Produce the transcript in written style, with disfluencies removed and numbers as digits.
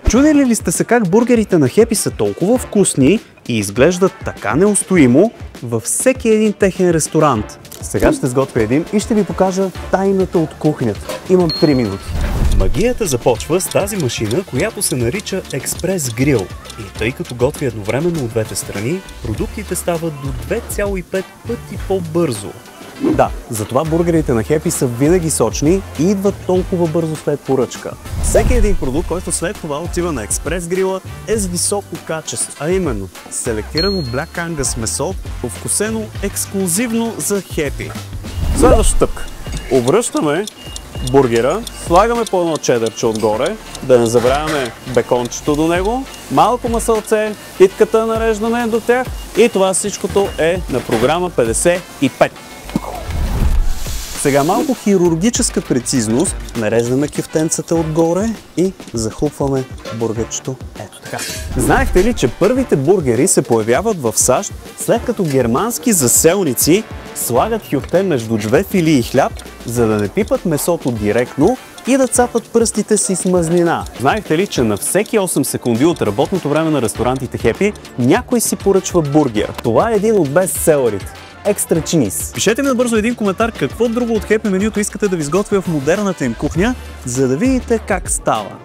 Чудили ли сте се как бургерите на Хепи са толкова вкусни и изглеждат така неустоимо във всеки един техен ресторант? Сега ще сготвя един и ще ви покажа тайната от кухнята. Имам 3 минути. Магията започва с тази машина, която се нарича Експрес Грил. И тъй като готви едновременно от двете страни, продуктите стават до 2,5 пъти по-бързо. Да, затова бургерите на Хепи са винаги сочни и идват толкова бързо след поръчка. Всеки един продукт, който след това отива на Експрес Грила, е с високо качество, а именно селектирано Black Angus месо, овкусено ексклузивно за Хепи. Следваща стъпка. Обръщаме бургера, слагаме по едно чедърче отгоре, да не забравяме бекончето до него, малко масълце, питката нареждане до тях и това всичкото е на програма 55. Сега малко хирургическа прецизност, нареждаме кюфтенцата отгоре и захлупваме бургерчето ето така. Знаехте ли, че първите бургери се появяват в САЩ, след като германски заселници слагат кюфтен между две филии хляб, за да не пипат месото директно и да цапат пръстите си с мазнина? Знаехте ли, че на всеки 8 секунди от работното време на ресторантите Хепи някой си поръчва бургер? Това е един от бестселерите. Екстра чиз. Пишете ми набързо един коментар какво друго от Хепи менюто искате да ви изготвя в модерната им кухня, за да видите как става.